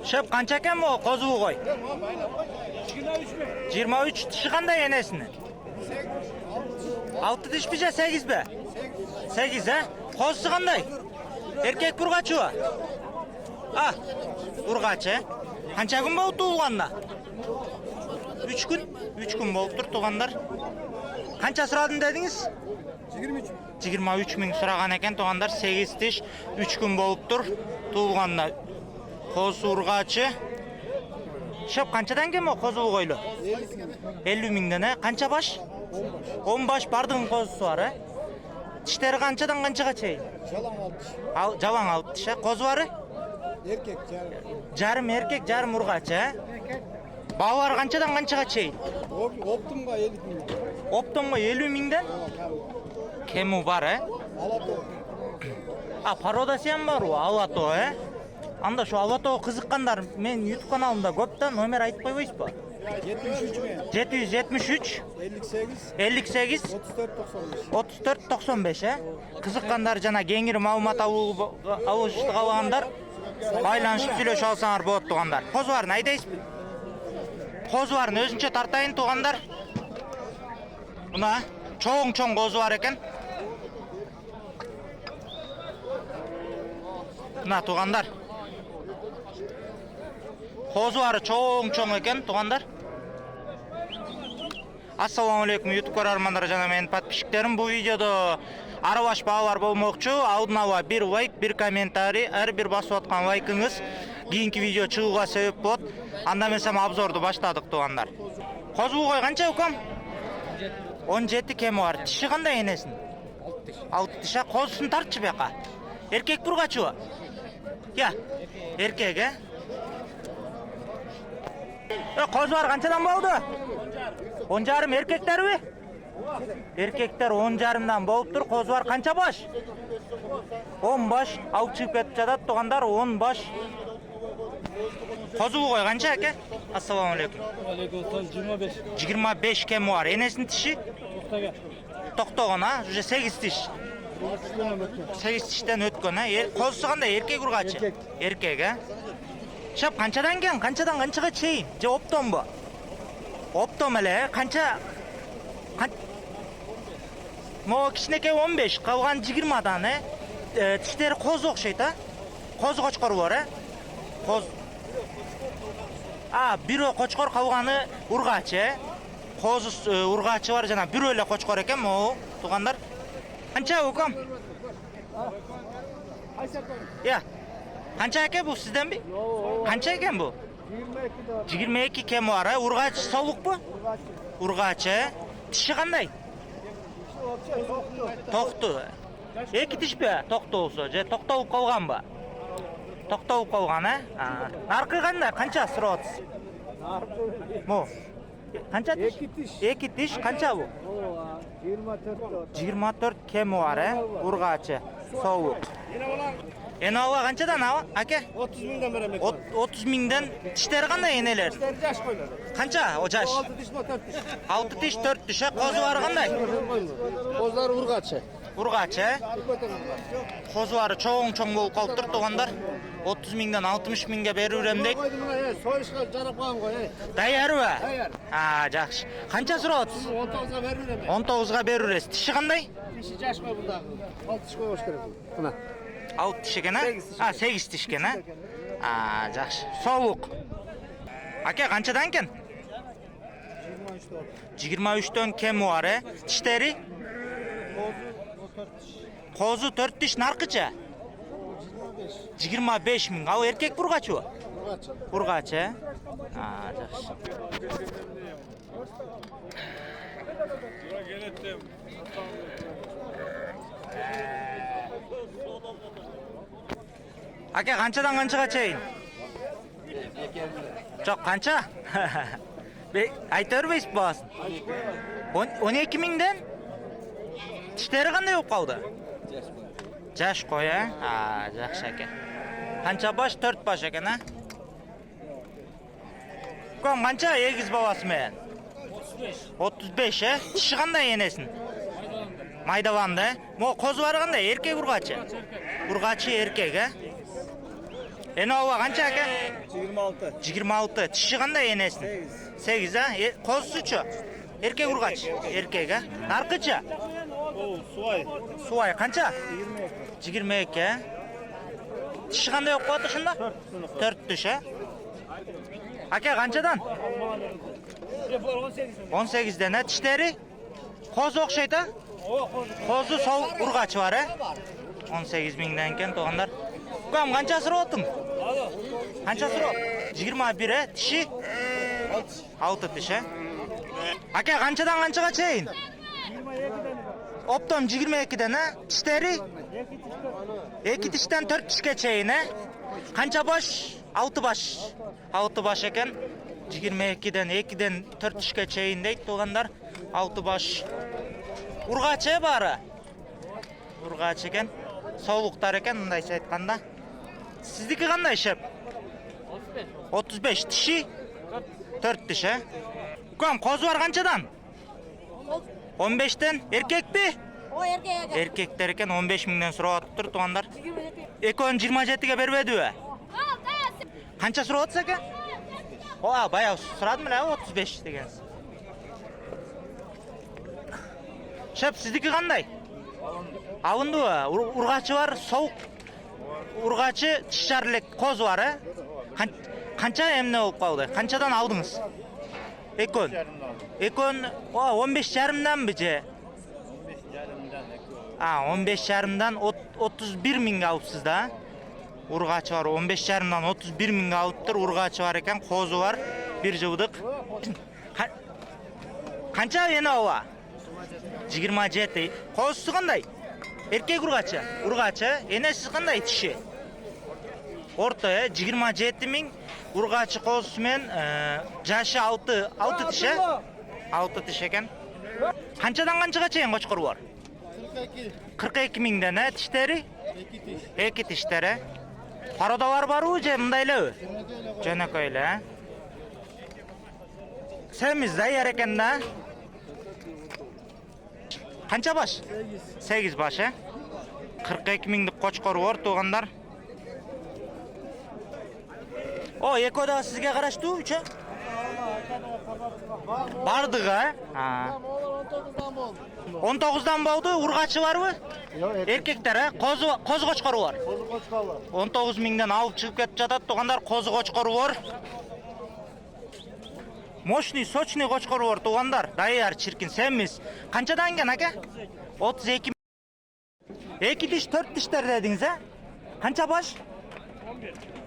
Шеп қанша екен бұл қозуы қой? 23 тіші қандай енесінің? 6 тіш бе, 8 бе? 8, ә? Қозысы қандай? Еркек ұрғачы ба? Ұрғачы, қанша күн болып туылғанда? 3 күн? 3 күн болып тұр туғандар. Қанша сұрадың дедіңіз? 23 мың сұраған екен туғандар. 8 тіш, 3 күн болып тұр туылғанда. Қозы ұрғачы. Шеп қаншадан кем о қозы қойлы? 50 мыңдан, қанша баш? 10 баш бардың қозысы бар, Тіштері қаншадан қаншаға чейін? Жалаң 6 тіш, қозы бары? Еркек, жарым еркек, жарым ұрғачы, Бауыр қаншадан қаншаға чейін? Оптымға 50 мыңдан. Оптымға 50 мыңдан? Кемі бар, Алато. Парода сен бар, алато, Анда шу алато қызыққандар, мен YouTube каналымда көпті, номер айтып қойбайсыз ба? 773 58 34 95, Қызыққандар жана кеңір маалымат алушты қалғандар, байланышып сүйлөшүп алсаңар болот туғандар. Қозбарын айдайсыз бе? Қозбарын өзінше тартайын туғандар. Мына чоң қозы бар екен. Мына туғандар. Қозы бары чоң екен туғандар. Ассаламу-алейкум YouTube көрермандар жана менин подписчиктерим. Бұл видеода аралаш бағалар болмокчу. Алдын ала bir лайк, bir комментарий, әр бір басып атқан лайкыңыз кийинки видео чыгууга себеп болот. Анда эмесем обзорду баштадык тугандар. Козу кой канча укам? 17 кеми бар. Тиши кандай энесин? 6 тиш. Козусун тартчы бияка. Эркек бургачыбы? Я, эркек, Қозы бар қаншадан болды? 10 жарым еркектер бе? Еркектер 10 жарымдан болып тұр. Қозы бар қанша баш? 10 баш. Алып шығып кетіп жатады туғандар, 10 баш. Қозы ғой қанша әке? Ассаламу-алейкум. 25 кем бар. Енесінің тіші? Тоқтаған, уже 8 тіш. 8 тіштен өткен, Қозысы қандай? Еркек ұрғачы? Еркек, Шап қаншадан кен? Қаншадан қаншаға чейін? Же оптом ба? Оптом әлі, қанша? Мо кішінеке 15, қалған 20-дан, Тіштері қозы оқшайды, Қозы қочқор бар, Қоз. Біро қочқор қалғаны ұрғачы, Қозы ұрғачы бар жана, бір өлі қочқор екен, мо, туғандар. Қанша өкім? Қанша екен бұл сізден бе? Қанша екен бұл? 22 кем бар, ұрғачы солық бұ? Ұрғачы. Тіші қандай? Тоқты. Екі тіш бе? Тоқты олсы. Тоқтауып қалған ба? Тоқтауып қалған, Нарқы қандай? Қанша сұры отыз? Мұ? Қанша тіш? Екі тіш. Қанша бұл? 24 кем бар, ұрғачы. Солық. Енауға қаншадан әке? 30 мыңдан беремек. 30 мыңдан. Тіштері қандай енелер? Тіштері жаш қойлар. Қанша о жаш? 6 тіш, 4 тіш. 6 тіш, 4 тіш, қозы бары қандай? Қозлар ұрғачы. Ұрғачы, Қозы бары чоң болып қалып тұр туғандар. 30 мыңдан 60 мыңға бері үремдек. Сойышқа жарап қойым ғой, Дайыр бі? Дайыр. Жақшы. Қанша сұра 30? 19-ға бері үреме. 19-ға бері үрес. Тіші қандай? Тіші жаш қой бұндағы. 6 тіш қой өш керек. Бұна. 6 тіш екен, 8 тіш екен, Жақшы. Солық. Әке, қаншадан кен? 23-тен кемі бар, Тіштері? Қозы 4 тіш нарқыча? 25 мың. Ал еркек бұрғачы ба? Бұрғачы. Жақшы. Әке, қаншадан қаншаға чейін? Жоқ, қанша? Айта өрбейсіз бағасын? 12 мыңден? Тіштері қандай өп қалды? Жаш қой, жақшы әке. Қанша баш? 4 баш екен, Көм, қанша егіз баласы мен? 35, Тіші қандай енесін? Майдаланды, Мо қозы бары қандай? Еркек ұрғачы? Ұрғачы еркек, Enova qancha aka? 26. 26. Tishi qanday enasining? 8 ha? Qo'zisi-chi? Erkak urg'ach. Erkak ha? Narxi-chi? O, Suvay. Suvay qancha? 22. 22 ha? Tishi qanday yo'q qo'ydi shunda? 4 tish ha? Aka qanchadan? 18 dan ha? Tishlari qo'zi o'xshaydi ha? Qo'zi sovuq urg'ach var ha? 18 mingdan ekan to'g'anlar. Ukam qanchasi o'tding? Qanchasi o't? 21 ha? Tishi 6 tish ha? Aka qanchadan qanchagachayin? 22dan. Optom 22dan ha? Tishlari 2 tishdan 4 tishgachayin ha? Qancha bosh? 6 bosh. 6 bosh ekan. 22dan 2dan 4 tishgachayin deydi to'g'anlar. 6 bosh. Urg'achi bari. Urg'achi ekan. Sovuqlar ekan undaycha aytganda. Sizniki qanday shep? 35 tishi 4 tish ha? Ukam qo'zi var qanchadan? 15 dan erkakmi? O erkek. Erkaklar ekan 15 mingdan so'rayapti to'g'anlar. Ekon 27 ga bermedi-ku. Qancha so'rayapsiz aka? Ha, bayağı so'radimlar 35 degansiz. Shep sizniki qanday? Avundu urg'achi var, sovuq urg'achi tisharlik qo'z var ha? Qancha emne bo'lib qoldi? Qanchadan aldingiz? Ekon. Ekon 15,5 dan bije. 15,5 dan 31 mingga olibsiz-da. Urg'achi var 15,5 dan 31 mingga olibdir. Urg'achi var ekan, qo'zi var. Bir juvdiq. Qancha Enova? 27. Qo'zisi qanday? Erkak urg'achi. Urg'achi, enasi qanday tishi? O'rta 27 ming. Urg'achi qo'zisi men jashi 6 tishi. 6 tish ekan. Qanchadan qanchagacha qo'chqor bor? 42 mingdan ha tishlari? 2 tishlari. Qaradovar bor-ku, bundaylar. Jo'nakoylar. Semizda yer ekanda. Qancha bosh? 8 bosh ha? 42 minglik qo'chqor bor to'g'anlar. O, ekoda sizga qarashdi-ku, bardiga? Ha. 19dan bo'ldi, urg'achi bormi? Yo'q, erkaklar ha? Qo'zi qo'chqor bor. Qo'zi qo'chqorlar. 19 mingdan olib chiqib ketib жатadi to'g'anlar, qo'zi qo'chqor bor. Moshni, sochni qo'chqor bor to'g'anlar. Dayar chirkin semiz. Qanchadan ekan aka? 32. 2 tish 4 tishlar dedingiz ha? Qancha bosh?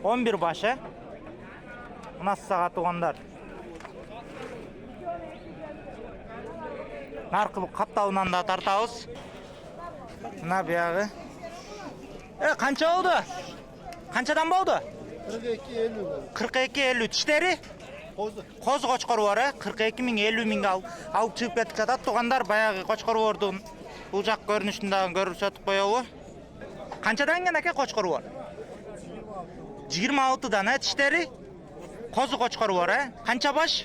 11 bosh ha? Nassaga to'g'anlar. Narxi bu qattavundan da tartamiz. Mana bu yog'i. Qancha bo'ldi? Qanchadan bo'ldi? 42-50 tishlari? Qo'zi qo'chqor bor ha? 42 ming 50 mingga olib chiqib ketib жатат to'g'anlar. Bayog'i qo'chqor bordi. Bu joq ko'rinishidan ko'rib sotib qo'yavi. Qanchadan ekan aka qo'chqor bor? 26 dan ha tishlari? Qo'zi qo'chqor bor ha? Qancha bosh?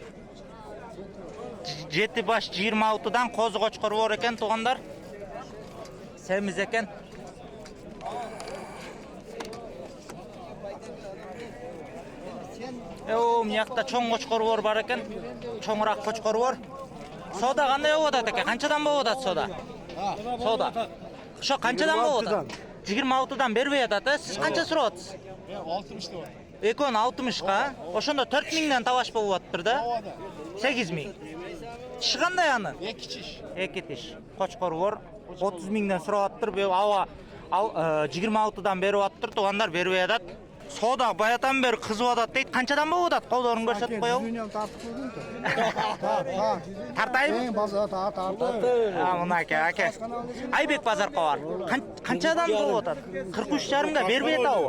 7 bosh 26 dan qo'zi qo'chqor bor ekan to'g'anlar. Semiz ekan. Bu yoqda cho'ng qo'chqor bor ekan. Cho'ngroq qo'chqor bor. Soda qanday bo'ladi aka? Qanchadan bo'ladi soda? Soda. Shu qanchadan bo'ladi? 26 dan berib yotadi. Siz qancha so'rayapsiz? 60 da. Ekon 60 ga. O'shanda 4 mingdan tavash bo'lyapti-da. 8 ming. Tish qanday ani? 2 tish. 2 tish. Qo'chqor bor. 30 mingdan so'rayapti. Bu 26 dan beryapti. To'g'anlar berib yotadi. Soda bayatan beri qizib yotadi deydi. Qanchadan bo'ladi? Qo'llarini ko'rsatib qo'ying. Tartaymi? Ha, mana aka. Aybek bozor qovar. Qanchadan bo'lyapti? 43,5 ga berib yotadi.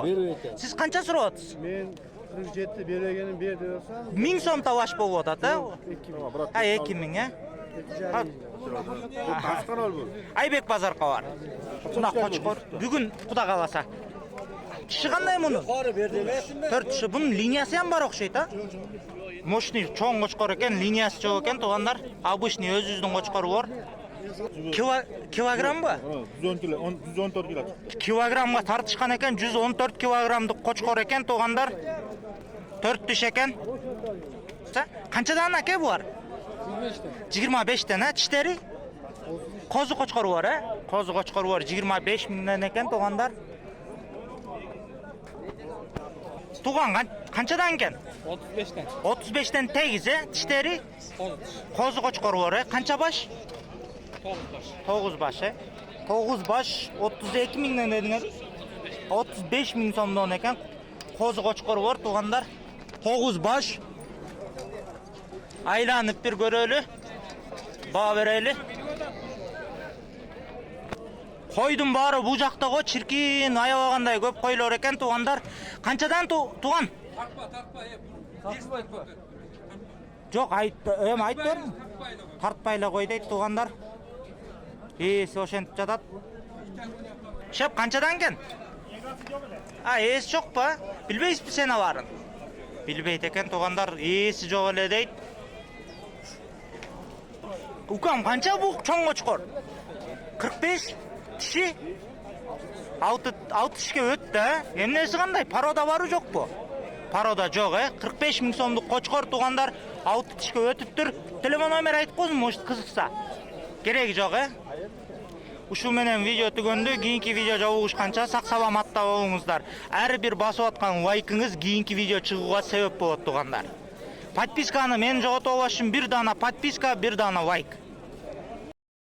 Siz qancha so'rayapsiz? Men 47 berganim ber deyorsam, 1000 so'm tavash bo'lyapti. Ha, 2000 ha. Qashqarol bu. Aybek bozor qovar. Shuna qo'chqor. Bugun xudo qalasa. Tishi qanday buni? Qori berdingmi? 4 tishi. Buning liniyasi ham bor o'xshaydi. Moshni cho'ng qo'chqor ekan, liniyasi cho'q ekan to'g'anlar. Обычный o'z-o'zidan qo'chqor bor. Килограмм ба? 110 кило, 114 кило. Килограммга тартышкан экен, 114 килограммдык кочкор экен туугандар. 4 тиш экен. Канчадан аке булар? 25тен, тиштери? Козу кочкору бар, Козу кочкору бар 25 миңден экен туугандар. Туган канчадан экен? 35'ten. 35тен тегиз, тиштери? Козу кочкору бар, канча баш? 9 баш, 9 баш 32 миңден дедиңер. 35 миң сомдон экен. Козу кочкору бар туугандар. 9 баш. Айланып бир көрөлү. Баа берели. Койдун баары бу жакта го чиркин аябагандай көп койлор экен туугандар. Канчадан туган? Жок, айттыр. Тартпайлы кой дейт туугандар. Ээси ошентип жатат. Шеп канчадан кен? Ээси жок па? Билбейсизби сен баарын? Билбейт экен туугандар, ээси жок эле дейт. Укам канча бу чоң кочкор? 45 тиши? 6 тишке өттү, Эмнеси кандай? Парода барбы жокпу? Парода жок, 45 миң сомдук кочкор туугандар, 6 тишке өтүптүр. Телефон номер айтып койсун, может кызыкса. Кереги жок, Ушул менен видео түгөндү. Кийинки видео жолугушканча сак саламатта болуңуздар. Ар бир басып аткан лайкыңыз кийинки видео чыгууга себеп болот туугандар. Подписканы мен жогото албаш үчүн бир дана подписка, бир дана лайк.